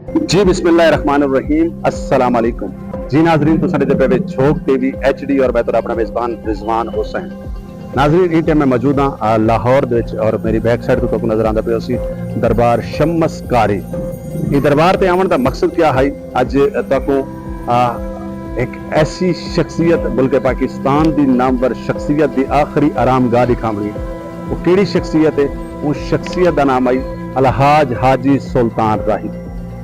जी बिस्मिल्लाहिर्रहमानिर्रहीम अस्सलाम वालेकुम। जी नाजरीन तो साडे पे झोंक टीवी HD और मैं तो अपना मेजबान रिजवान हुसैन। नाजरीन इस टाइम मैं मौजूद हाँ लाहौर दे विच और मेरी बैक साइड तो नजर आंदा पिया सी दरबार शम्स कारी। ये दरबार ते आवन दा मकसद क्या है? अज तको एक ऐसी शख्सियत मुल्क पाकिस्तान दी नामवर शख्सियत दी आखिरी आरामगाह दिखावनी। वो केड़ी शख्सियत है? उस शख्सियत का नाम आई अलहाज हाजी सुल्तान राही।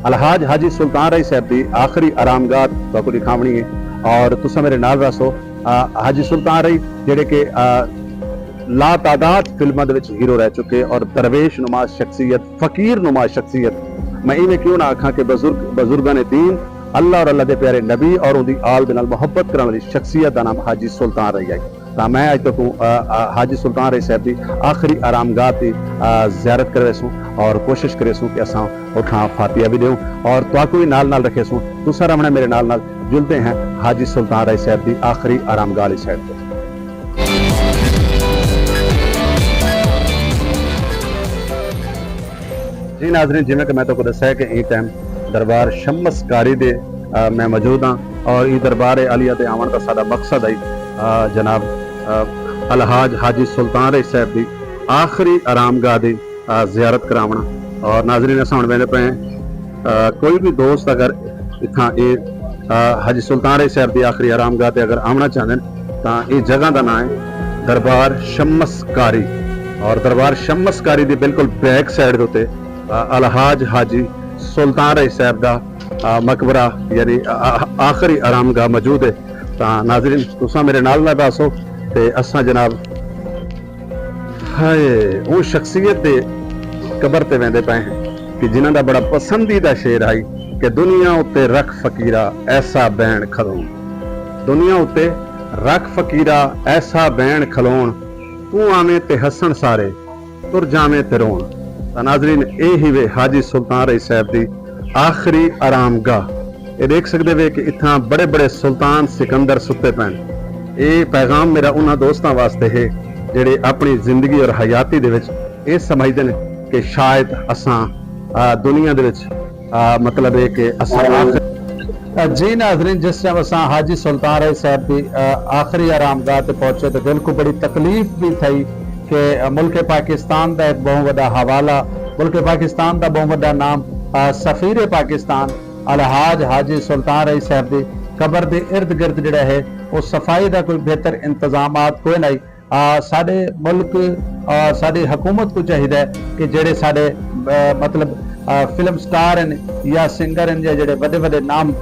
अलहाज हाजी सुल्तान राही साहब की आखिरी आरामगाह तुहानू दिखावनी है और तुसा मेरे नाल रसो। हाजी सुल्तान राही जेडे के ला तादाद फिल्मों के हीरो रह चुके और दरवेश नुमा शख्सियत, फकीर नुमा शख्सियत। मैं इवें क्यों ना आखा कि बजुर्गों ने दीन अल्लाह और अल्लाह के प्यारे नबी और उनकी आल दे नाल मुहब्बत करने वाली शख्सियत का नाम हाजी सुल्तान रही है। तो मैं अज तक हाजी सुल्तान रही साहब की आखिरी आरामगाह की ज़ियारत करे सूँ और कोशिश करे सूँ कि असां उठां फातिया भी दूँ और तुहानू भी नाल नाल रखे सूँ। तुसा रमना मेरे नाल नाल जुलते हैं हाजी सुल्तान रही साहब की आखिरी आरामगाह वाली साइड पर। जी नाजरीन जिमें कि मैं तो दसा है कि इस टाइम दरबार शम्स कारी दे मैं मौजूद हाँ और ये दरबार आलिया ते आवन का साडा मकसद है जनाब अलहाज हाजी सुल्तान रही साहब की आखिरी आरामगाह की ज़ियारत करावना। और नाजरीन असां हुण वेंदे पे कोई भी दोस्त अगर इत्थां हाजी सुल्तान रही साहब की आखिरी आरामगाह ते अगर आना चाहते तो ये जगह का नाम है दरबार शम्स कारी। और दरबार शम्स कारी की बिल्कुल बैक साइड के उत्ते अलहाज हाजी सुल्तान रही साहब का मकबरा यानी आखिरी आरामगाह मौजूद है। तो नाजरीन तुसा मेरे नाल ना दसो ते असा जनाब हाय वो शख्सियत दे कबर ते वेंदे पे हैं कि जिन्हां दा बड़ा पसंदीदा शेर आई कि दुनिया उत्ते रख फकीरा ऐसा बैन खलोन। दुनिया उत्ते रख फकीरा ऐसा बैन खलोन, तू आवे ते हसन सारे तुर जावे ते रोन। नाजरीन ये ही वे हाजी सुल्तान रही साहब की आखिरी आरामगाह। ये देख सकते वे कि इतना बड़े बड़े सुल्तान सिकंदर सुते पैन। ये पैगाम मेरा उन्होंने दोस्तों वास्ते है जेडे अपनी जिंदगी और हयाती दे विच ये समझते हैं कि शायद असां दुनिया दे विच मतलब है कि असां जी नाजरीन जिस टाइम असां हाजी सुल्तान रही साहब की आखिरी आरामगाह ते पहुंचे तो दिल को बड़ी तकलीफ भी थी कि मुल्क पाकिस्तान का एक बहुत बड़ा हवाला, मुल्क पाकिस्तान का बहुत बड़ा नाम सफीर पाकिस्तान अलहाज हाजी सुल्तान रही साहब की कबर के इर्द गिर्द जोड़ा है वो सफाई का कोई बेहतर इंतजाम कोई नहीं। साडे मुल्क और साडी हुकूमत को चाहिए कि जेडे साडे मतलब फिल्म स्टार हैं या सिंगर हैं या जेडे बड़े बड़े नाम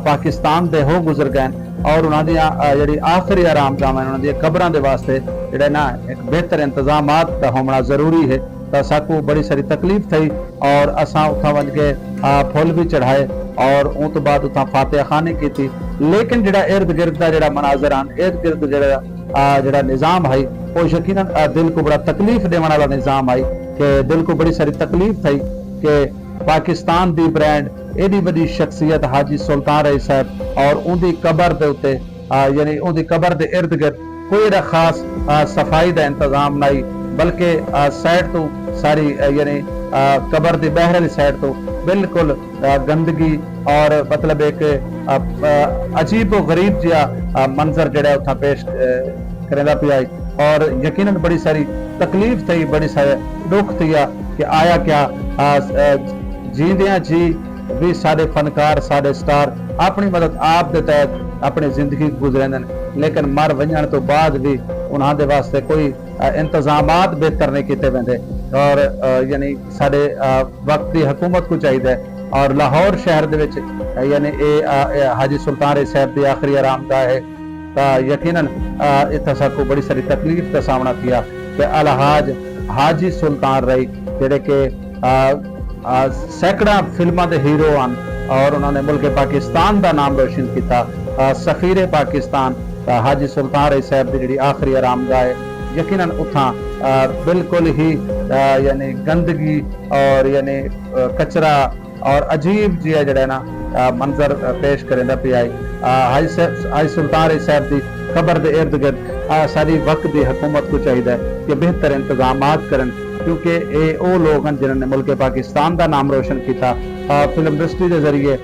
पाकिस्तान के हो गुजर गए और उन्होंने जी आखिरी आरामगाह उन्होंने कबरों के वास्ते जोड़ा ना एक बेहतर इंतजाम का होना जरूरी है। तो साकू बड़ी सारी तकलीफ थी और असा उथा वन के फुल भी चढ़ाए और उस तो बाद उथा फातिहा खानी की थी। लेकिन जोड़ा इर्द गिर्द का जोड़ा मनाजर आन इर्द गिर्द जोड़ा निज़ाम है वो यकीनन दिल को बड़ा तकलीफ देने वाला निज़ाम है कि दिल को बड़ी सारी तकलीफ थी कि पाकिस्तान दी ब्रांड एडी बड़ी शख्सियत हाजी सुल्तान रही साहब और उनकी कबर के उत्ते यानी उनकी कबर के इर्द गिर्द कोई खास सफाई का इंतजाम नहीं, बल्कि साइड तो सारी यानी कबर की बहर साइड तो बिल्कुल गंदगी और मतलब एक अजीब व गरीब जिहा मंजर जोड़ा उतना पेश करेंदा पिया और यकीनन बड़ी सारी तकलीफ थी, बड़ी सारे दुख थी कि आया क्या जींदियां जी भी सारे फनकार सारे स्टार अपनी मदद आप दे तहत अपनी जिंदगी गुजरेंदे लेकिन मर वजन तो बाद भी उन्होंने वास्ते कोई इंतजामात बेहतर नहीं किए वेंदे और यानी साडे वक्त की हुकूमत को चाहिए और लाहौर शहर दे विच यानी ये हाजी सुल्तान रही साहब की आखिरी आरामगाह है। तो यकीनन इत्थे साकू बड़ी सारी तकलीफ का सामना किया कि अलहाज हाजी सुल्तान रही जेडे के सैकड़ा फिल्मों के हीरो आन और उन्होंने मुल्क पाकिस्तान का नाम रोशन किया। सफीर पाकिस्तान हाजी सुल्तान रही साहब की जी आखिरी आरामगाह है यकीनन उथा बिल्कुल ही यानी गंदगी और यानी कचरा और अजीब जिहा जड़ा ना मंजर पेश करेंदा पिया हाजी सुल्तान रही साहब की कबर के इर्द गिर्द सारी वक्त की हुकूमत को चाहिए कि बेहतर इंतजाम करन क्योंकि ये वो लोग हैं जिन्होंने मुल्क पाकिस्तान का नाम रोशन किया। फिल्म इंडस्ट्री के जरिए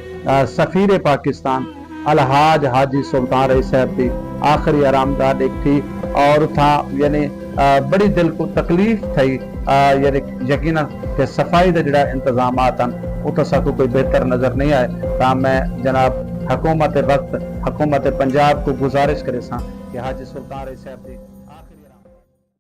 सफीर पाकिस्तान अलहाज हाजी सुल्तान रईस साहब की आखिरी आरामगाह देखी और उथा यानी बड़ी दिल को तकलीफ थी, यानी यकीन कि सफाई के जोड़ा इंतजाम हैं उतो साकू कोई बेहतर नज़र नहीं आए। तो मैं जनाब हुकूमत वक्त हुकूमत पंजाब को गुजारिश करे कि हाजी सुल्तान रईस साहब की